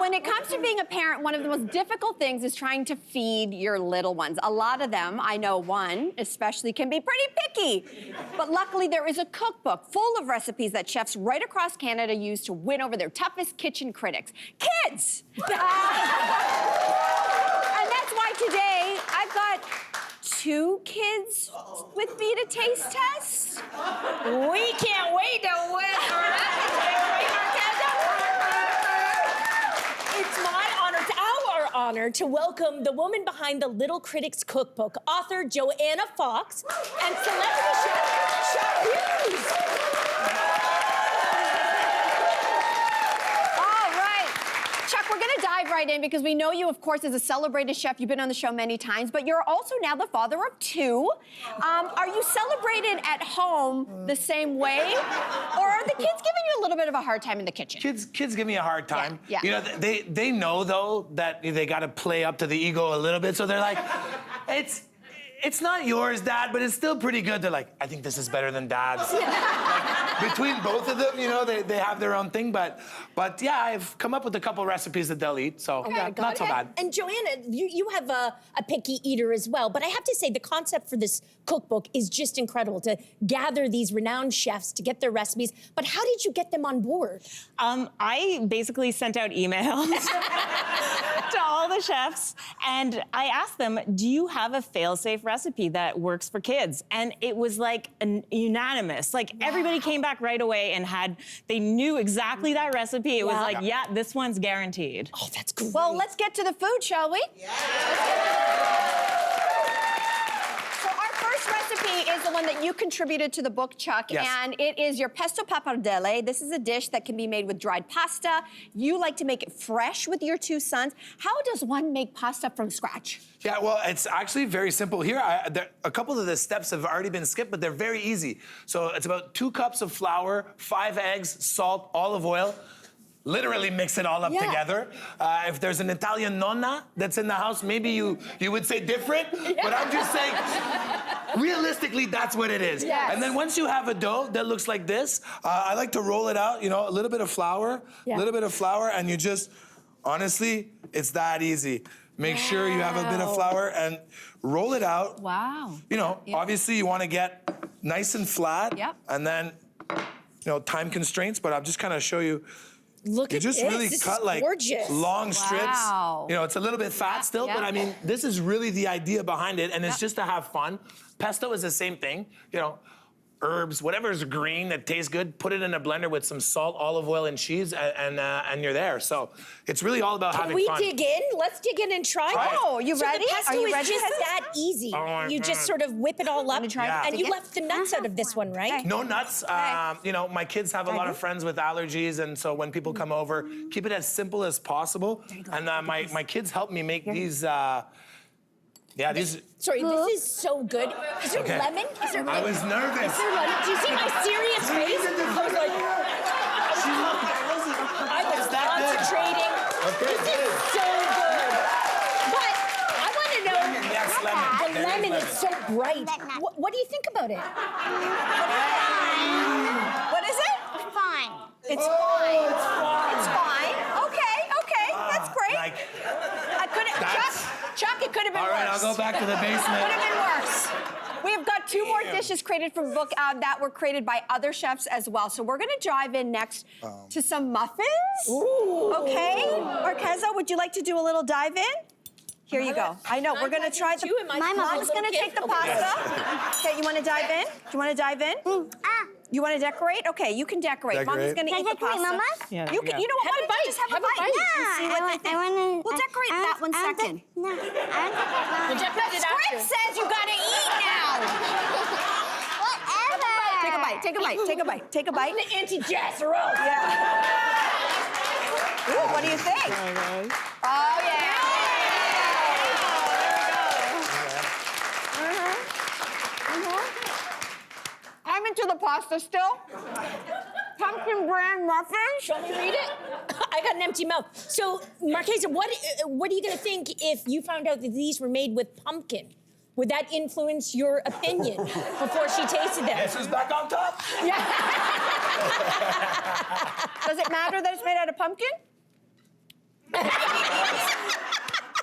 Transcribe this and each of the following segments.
When it comes to being a parent, one of the most difficult things is trying to feed your little ones. A lot of them, I know one especially, can be pretty picky. But luckily, there is a cookbook full of recipes that chefs right across Canada use to win over their toughest kitchen critics. Kids! And that's why today I've got 2 kids with me to taste test. We can't wait to win for that. It's my honor, our honor, to welcome the woman behind the Little Critics Cookbook, author Joanna Fox, and celebrity chef Hughes. We're gonna dive right in because we know you, of course, as a celebrated chef. You've been on the show many times, but you're also now the father of 2. Are you celebrated at home the same way? Or are the kids giving you a little bit of a hard time in the kitchen? Kids give me a hard time. Yeah. You know, they know, though, that they gotta play up to the ego a little bit, so they're like, it's not yours, Dad, but it's still pretty good. They're like, I think this is better than Dad's. Like, between both of them, you know, they have their own thing, but yeah, I've come up with a couple recipes that they'll eat, so not so bad. And Joanna, you have a picky eater as well, but I have to say the concept for this cookbook is just incredible, to gather these renowned chefs to get their recipes. But how did you get them on board? I basically sent out emails to all the chefs, and I asked them, do you have a fail-safe recipe that works for kids? And it was like unanimous. Like, everybody came back right away and they knew exactly that recipe. It was like, yeah, this one's guaranteed. Oh, that's great. Well, let's get to the food, shall we? Yeah. So our first recipe is the one that you contributed to the book, Chuck, and it is your pesto pappardelle. This is a dish that can be made with dried pasta. You like to make it fresh with your 2 sons. How does one make pasta from scratch? Yeah, well, it's actually very simple. Here, a couple of the steps have already been skipped, but they're very easy. So it's about 2 cups of flour, 5 eggs, salt, olive oil. Literally mix it all up together. If there's an Italian nonna that's in the house, maybe you would say different, but I'm just saying, realistically, that's what it is. Yes. And then once you have a dough that looks like this, I like to roll it out, you know, a little bit of flour, and you just, honestly, it's that easy. Make sure you have a bit of flour and roll it out. Wow. You know, obviously you want to get nice and flat. Yep. And then, you know, time constraints, but I'll just kind of show you. Look at just this. really This cut is like gorgeous. long strips. Wow. You know, it's a little bit fat still, but I mean, this is really the idea behind it, and it's just to have fun. Pesto is the same thing. You know, herbs, whatever's green that tastes good, put it in a blender with some salt, olive oil, and cheese, and you're there. So it's really all about having fun. Can we dig in? Let's dig in and try it. Oh, you ready? The pesto Are you is ready? just that easy. You just sort of whip it all up. And you left the nuts out of this one, right? No nuts. You know, my kids have a lot of friends with allergies, and so when people come over, keep it as simple as possible. And my kids help me make these. These. Sorry, this is so good. Is there lemon? Is there lemon? I was nervous. Is there lemon? Do you see my serious face? I was like, I was concentrating. This is so good. But I want to know, the lemon is so bright. What do you think about it? What is it? Fine. It's fine. It's fine. Okay, that's great. Chuck, it could have been worse. All right, I'll go back to the basement. Could have been worse. We've got 2 more dishes created from the book that were created by other chefs as well. So we're gonna dive in next to some muffins. Ooh. Okay, Marqueza, would you like to do a little dive in? Here you go. I know, we're gonna try the... Mom's gonna take the pasta. Okay, you wanna dive in? Do you wanna dive in? You want to decorate? Okay, you can decorate. Mommy's going to eat the pasta. Mama? Yeah. You know what? Why don't you just have a bite? Yeah, See what they think. We'll decorate that one second. No, We'll decorate it after. Script says you got to eat now. whatever. Take a bite. Take a bite. Take a bite. Take a bite. The anti-Jess roast. Yeah. Ooh, what do you think? Oh yeah. I'm into the pasta still. Pumpkin bran muffins. Shall we read it? I got an empty mouth. So, Marqueza, what are you going to think if you found out that these were made with pumpkin? Would that influence your opinion before she tasted them? Guess who's back on top? Yeah. Does it matter that it's made out of pumpkin?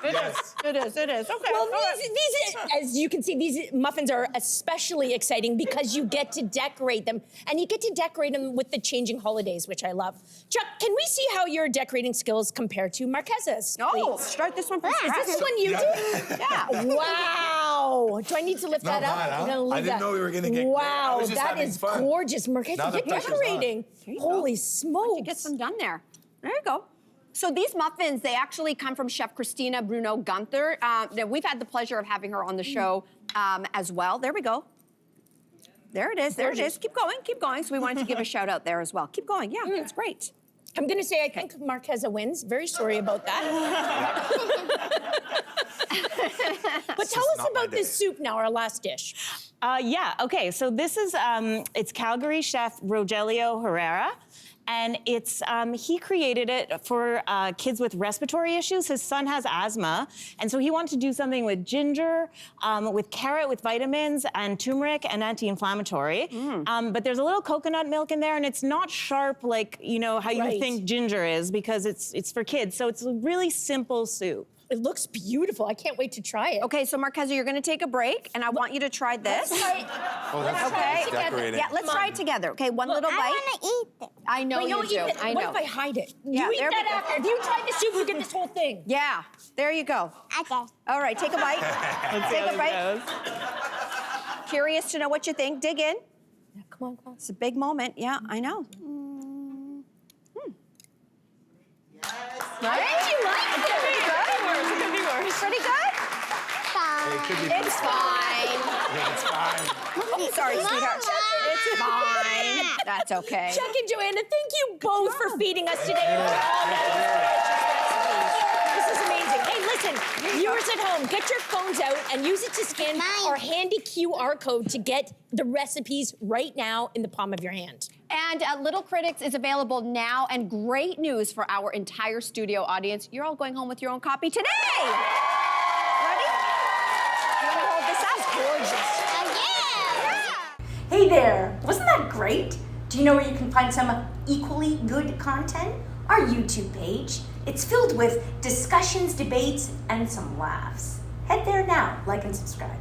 Yes. It is. Okay. Well, these, as you can see, these muffins are especially exciting because you get to decorate them, and you get to decorate them with the changing holidays, which I love. Chuck, can we see how your decorating skills compare to Marquez's? Oh, start this one from Is scratch. this the one you do? Yeah. Wow. Do I need to lift Not that up? bad, huh? I'm gonna leave I didn't that. know we were gonna get- I Wow, was just that having is fun. gorgeous. Marquez, Now the get pressure's on. decorating. Holy smokes. Get some done there. There you go. So these muffins, they actually come from Chef Christina Bruno Gunther. We've had the pleasure of having her on the show as well. There we go. There it is. There it is. Keep going. So we wanted to give a shout out there as well. Keep going. Yeah, that's great. I'm gonna say I think Marqueza wins. Very sorry about that. But tell us not my about this soup now, our last dish. Yeah, okay, so this is, it's Calgary chef Rogelio Herrera. And it's, he created it for kids with respiratory issues. His son has asthma. And so he wanted to do something with ginger, with carrot, with vitamins, and turmeric, and anti-inflammatory. But there's a little coconut milk in there, and it's not sharp like, you know, how you Right. think ginger is, because it's for kids. So it's a really simple soup. It looks beautiful. I can't wait to try it. Okay, so Marqueza, you're gonna take a break, and I want you to try this. Let's try it. Oh, that's Okay. decorating. Yeah, let's try it together. Okay, one little bite. I want to eat it. I know Wait, you eat do. it. I What know. if I hide it? Yeah, You eat there we that go. after. If you try the soup, you get this whole thing. Yeah, there you go. Okay. All right, take a bite. Take a bite. Curious to know what you think. Dig in. Yeah, come on. It's a big moment. Yeah, I know. I actually like it. Pretty good? It could be It's fine. Yeah, it's fine. Sorry, sweetheart. It's fine. That's okay. Chuck and Joanna, thank you both for feeding us today. This is amazing. Hey, listen, viewers at home, get your phones out and use it to scan our handy QR code to get the recipes right now in the palm of your hand. And Little Critics is available now, and great news for our entire studio audience. You're all going home with your own copy today. Ready? You want to hold this up? Yeah. Hey there! Wasn't that great? Do you know where you can find some equally good content? Our YouTube page. It's filled with discussions, debates, and some laughs. Head there now, like and subscribe.